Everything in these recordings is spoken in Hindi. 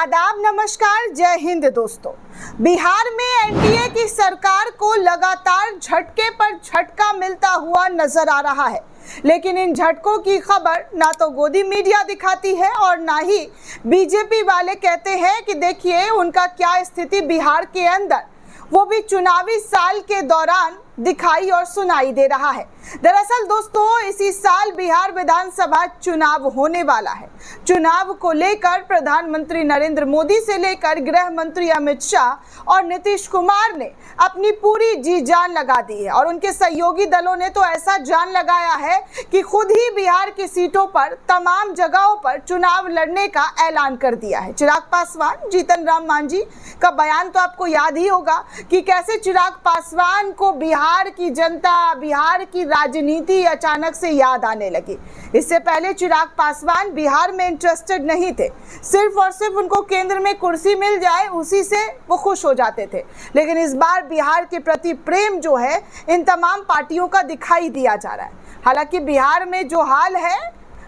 आदाब, नमस्कार, जय हिंद दोस्तों। बिहार में एनडीए की सरकार को लगातार झटके पर झटका मिलता हुआ नजर आ रहा है, लेकिन इन झटकों की खबर ना तो गोदी मीडिया दिखाती है और ना ही बीजेपी वाले कहते हैं कि देखिए उनका क्या स्थिति बिहार के अंदर, वो भी चुनावी साल के दौरान दिखाई और सुनाई दे रहा है। दरअसल दोस्तों, इसी साल बिहार विधानसभा चुनाव होने वाला है। चुनाव को लेकर प्रधानमंत्री नरेंद्र मोदी से लेकर गृह मंत्री अमित शाह और नीतीश कुमार ने अपनी पूरी जी जान लगा दी है और उनके सहयोगी दलों ने तो ऐसा जान लगाया है कि खुद ही बिहार की सीटों पर तमाम जगहों पर चुनाव लड़ने का ऐलान कर दिया है। चिराग पासवान, जीतन राम मांझी का बयान तो आपको याद ही होगा कि कैसे चिराग पासवान को बिहार की जनता, बिहार की राजनीति अचानक से याद आने लगी। इससे पहले चिराग पासवान बिहार में इंटरेस्टेड नहीं थे, सिर्फ और सिर्फ उनको केंद्र में कुर्सी मिल जाए उसी से वो खुश हो जाते थे। लेकिन इस बार बिहार के प्रति प्रेम जो है इन तमाम पार्टियों का दिखाई दिया जा रहा है। हालांकि बिहार में जो हाल है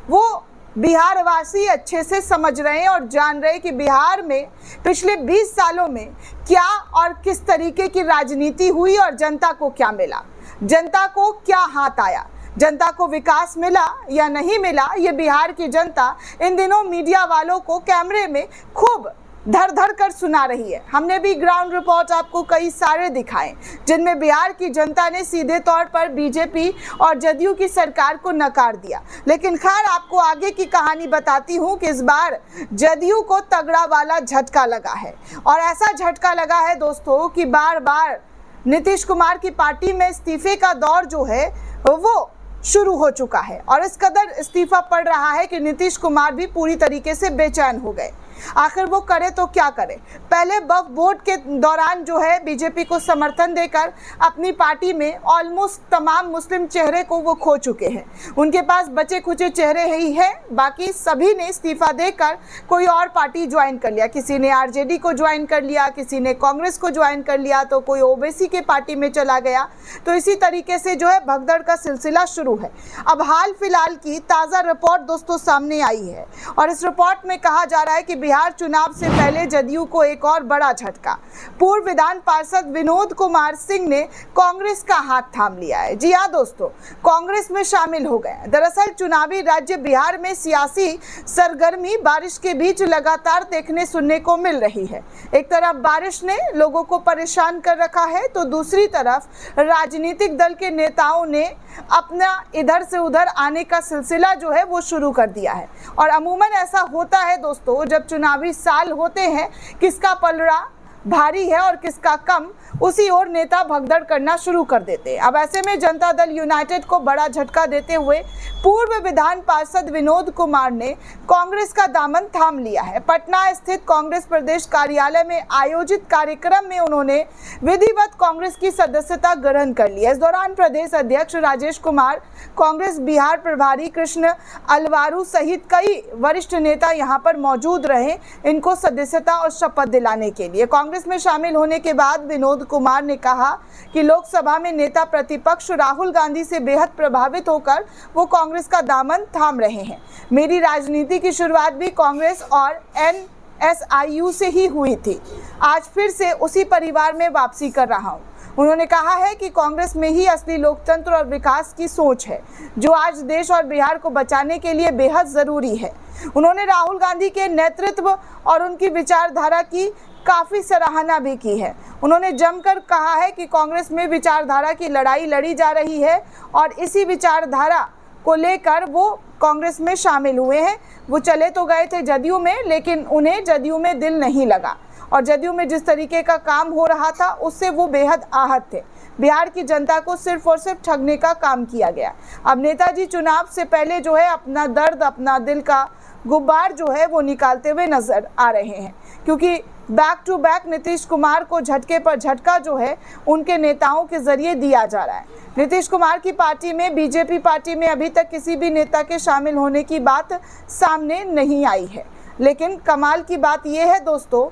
वो बिहार वासी अच्छे से समझ रहे हैं और जान रहे हैं कि बिहार में पिछले 20 सालों में क्या और किस तरीके की राजनीति हुई और जनता को क्या मिला, जनता को क्या हाथ आया, जनता को विकास मिला या नहीं मिला। ये बिहार की जनता इन दिनों मीडिया वालों को कैमरे में खूब धर धर कर सुना रही है। हमने भी ग्राउंड रिपोर्ट आपको कई सारे दिखाए जिनमें बिहार की जनता ने सीधे तौर पर बीजेपी और जदयू की सरकार को नकार दिया। लेकिन खैर, आपको आगे की कहानी बताती हूं कि इस बार जदयू को तगड़ा वाला झटका लगा है और ऐसा झटका लगा है दोस्तों कि बार बार नीतीश कुमार की पार्टी में इस्तीफे का दौर जो है वो शुरू हो चुका है और इस कदर इस्तीफा पड़ रहा है कि नीतीश कुमार भी पूरी तरीके से बेचैन हो गए। आखिर वो करे तो क्या करे। पहले वक्फ बोर्ड के दौरान जो है बीजेपी को समर्थन देकर अपनी पार्टी में ऑलमोस्ट तमाम मुस्लिम चेहरे को वो खो चुके हैं। उनके पास बचे खुचे चेहरे ही हैं, बाकी सभी ने इस्तीफा देकर कोई और पार्टी ज्वाइन कर लिया। किसी ने आरजेडी को ज्वाइन कर लिया, किसी ने कांग्रेस को ज्वाइन कर लिया, तो कोई ओबीसी के पार्टी में चला गया। तो इसी तरीके से जो है भगदड़ का सिलसिला शुरू है। अब हाल फिलहाल की ताज़ा रिपोर्ट दोस्तों सामने आई है और इस रिपोर्ट में कहा जा रहा है कि बिहार चुनाव से पहले जदयू को एक और बड़ा झटका। पूर्व विधान पार्षद विनोद कुमार सिंह ने कांग्रेस का हाथ थाम लिया है। जी हां दोस्तों, कांग्रेस में शामिल हो गए। दरअसल चुनावी राज्य बिहार में सियासी सरगर्मी बारिश के बीच लगातार देखने सुनने को मिल रही है। एक तरफ बारिश ने लोगों को परेशान कर रखा है तो दूसरी तरफ राजनीतिक दल के नेताओं ने अपना इधर से उधर आने का सिलसिला जो है वो शुरू कर दिया है। और अमूमन ऐसा होता है दोस्तों, जब चुनावी साल होते हैं, किसका पलड़ा भारी है और किसका कम, उसी ओर नेता भगदड़ करना शुरू कर देते हैं। अब ऐसे में जनता दल यूनाइटेड को बड़ा झटका देते हुए पूर्व विधान पार्षद विनोद कुमार ने कांग्रेस का दामन थाम लिया है। पटना स्थित कांग्रेस प्रदेश कार्यालय में आयोजित कार्यक्रम में उन्होंने विधिवत कांग्रेस की सदस्यता ग्रहण कर ली। इस दौरान प्रदेश अध्यक्ष राजेश कुमार, कांग्रेस बिहार प्रभारी कृष्ण अलवारू सहित कई वरिष्ठ नेता यहाँ पर मौजूद रहे इनको सदस्यता और शपथ दिलाने के लिए। कांग्रेस में शामिल होने के बाद विनोद कुमार ने कहा कि लोकसभा में नेता प्रतिपक्ष राहुल गांधी से बेहद प्रभावित होकर वो कांग्रेस का दामन थाम रहे हैं। मेरी राजनीति की शुरुआत भी कांग्रेस और एनएसआईयू से ही हुई थी। आज फिर से उसी परिवार में वापसी कर रहा हूं। उन्होंने कहा है कि कांग्रेस में ही असली लोकतंत्र और विकास की सोच है, जो आज देश और बिहार को बचाने के लिए बेहद जरूरी है। उन्होंने राहुल गांधी के नेतृत्व और उनकी विचारधारा की काफ़ी सराहना भी की है। उन्होंने जमकर कहा है कि कांग्रेस में विचारधारा की लड़ाई लड़ी जा रही है और इसी विचारधारा को लेकर वो कांग्रेस में शामिल हुए हैं। वो चले तो गए थे जदयू में, लेकिन उन्हें जदयू में दिल नहीं लगा और जदयू में जिस तरीके का काम हो रहा था उससे वो बेहद आहत थे। बिहार की जनता को सिर्फ और सिर्फ ठगने का काम किया गया। अब नेताजी चुनाव से पहले जो है अपना दर्द, अपना दिल का गुब्बार जो है वो निकालते हुए नजर आ रहे हैं, क्योंकि back to back Nitish Kumar को झटके पर झटका जो है उनके नेताओं के जरिए दिया जा रहा है। नीतीश कुमार की पार्टी में, बीजेपी पार्टी में अभी तक किसी भी नेता के शामिल होने की बात सामने नहीं आई है। लेकिन कमाल की बात यह है दोस्तों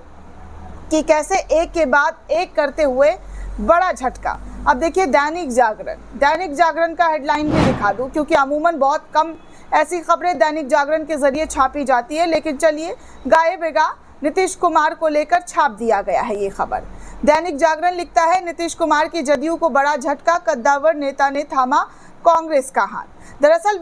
कि कैसे एक के बाद एक करते हुए बड़ा झटका। अब देखिए दैनिक जागरण का हेडलाइन भी दिखा दूं, क्योंकि अमूमन बहुत कम ऐसी खबरें दैनिक जागरण के जरिए छापी जाती है। लेकिन चलिए गाए बेगा नीतीश कुमार को लेकर छाप दिया गया है ये खबर। दैनिक जागरण लिखता है, नीतीश कुमार की जदयू को बड़ा झटका, कद्दावर नेता ने थामा कांग्रेस का हाथ। दरअसल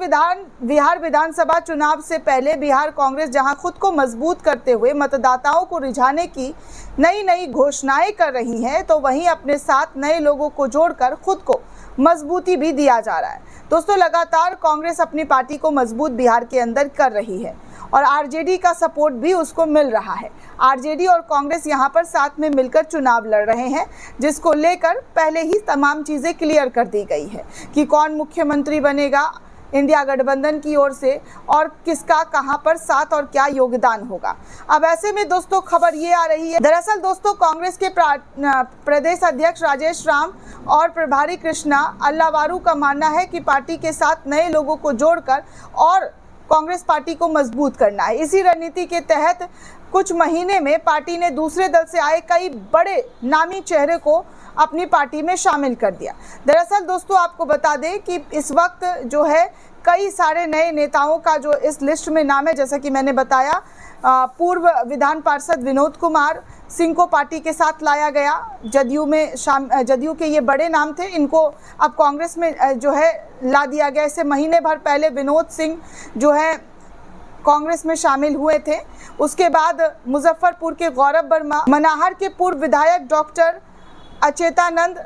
बिहार विधानसभा चुनाव से पहले बिहार कांग्रेस जहां खुद को मजबूत करते हुए मतदाताओं को रिझाने की नई घोषणाएं कर रही है, तो वहीं अपने साथ नए लोगों को जोड़कर खुद को मजबूती भी दिया जा रहा है। दोस्तों, लगातार कांग्रेस अपनी पार्टी को मजबूत बिहार के अंदर कर रही है और आरजेडी का सपोर्ट भी उसको मिल रहा है। आरजेडी और कांग्रेस यहां पर साथ में मिलकर चुनाव लड़ रहे हैं, जिसको लेकर पहले ही तमाम चीजें क्लियर कर दी गई है कि कौन मुख्यमंत्री बनेगा इंडिया गठबंधन की ओर से और किसका कहां पर साथ और क्या योगदान होगा। अब ऐसे में दोस्तों खबर ये आ रही है, दरअसल दोस्तों कांग्रेस के प्रदेश अध्यक्ष राजेश राम और प्रभारी कृष्णा अल्लावारू का मानना है कि पार्टी के साथ नए लोगों को जोड़कर और कांग्रेस पार्टी को मजबूत करना है। इसी रणनीति के तहत कुछ महीने में पार्टी ने दूसरे दल से आए कई बड़े नामी चेहरे को अपनी पार्टी में शामिल कर दिया। दरअसल दोस्तों आपको बता दें कि इस वक्त जो है कई सारे नए नेताओं का जो इस लिस्ट में नाम है, जैसा कि मैंने बताया, पूर्व विधान पार्षद विनोद कुमार सिंह को पार्टी के साथ लाया गया। जदयू के ये बड़े नाम थे, इनको अब कांग्रेस में जो है ला दिया गया। इससे महीने भर पहले विनोद सिंह जो है कांग्रेस में शामिल हुए थे। उसके बाद मुजफ्फरपुर के गौरव वर्मा, मनाहर के पूर्व विधायक डॉक्टर अचेतानंद,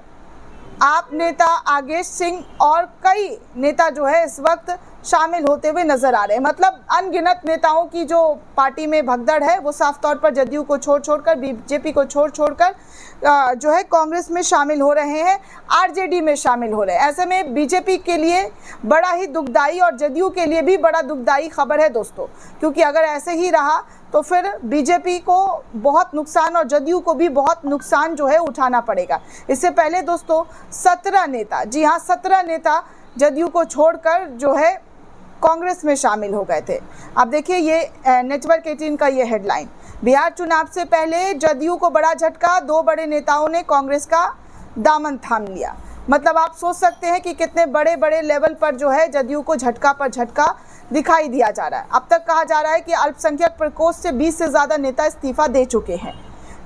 आप नेता आगेश सिंह और कई नेता जो है इस वक्त शामिल होते हुए नजर आ रहे हैं। मतलब अनगिनत नेताओं की जो पार्टी में भगदड़ है वो साफ तौर पर जदयू को छोड़कर बीजेपी को छोड़कर जो है कांग्रेस में शामिल हो रहे हैं, आरजेडी में शामिल हो रहे हैं। ऐसे में बीजेपी के लिए बड़ा ही दुखदाई और जदयू के लिए भी बड़ा दुखदाई खबर है दोस्तों, क्योंकि अगर ऐसे ही रहा तो फिर बीजेपी को बहुत नुकसान और जदयू को भी बहुत नुकसान जो है उठाना पड़ेगा। इससे पहले दोस्तों 17 नेता, जी हाँ 17 नेता जदयू को छोड़कर जो है कांग्रेस में शामिल हो गए थे। अब देखिए ये नेटवर्क 18 का ये हेडलाइन, बिहार चुनाव से पहले जदयू को बड़ा झटका, 2 बड़े नेताओं ने कांग्रेस का दामन थाम लिया। मतलब आप सोच सकते हैं कि कितने बड़े लेवल पर जो है जदयू को झटका पर झटका दिखाई दिया जा रहा है। अब तक कहा जा रहा है कि अल्पसंख्यक प्रकोष्ठ से 20 से ज़्यादा नेता इस्तीफा दे चुके हैं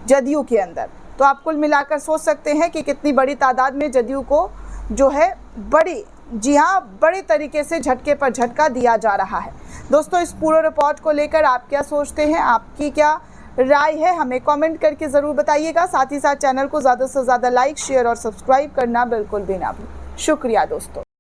जदयू के अंदर। तो आप कुल मिलाकर सोच सकते हैं कि कितनी बड़ी तादाद में जदयू को जो है बड़े तरीके से झटके पर झटका दिया जा रहा है। दोस्तों इस पूरे रिपोर्ट को लेकर आप क्या सोचते हैं, आपकी क्या राय है, हमें कमेंट करके ज़रूर बताइएगा। साथ ही साथ चैनल को ज़्यादा से ज़्यादा लाइक, शेयर और सब्सक्राइब करना बिल्कुल भी ना भूलें। शुक्रिया दोस्तों।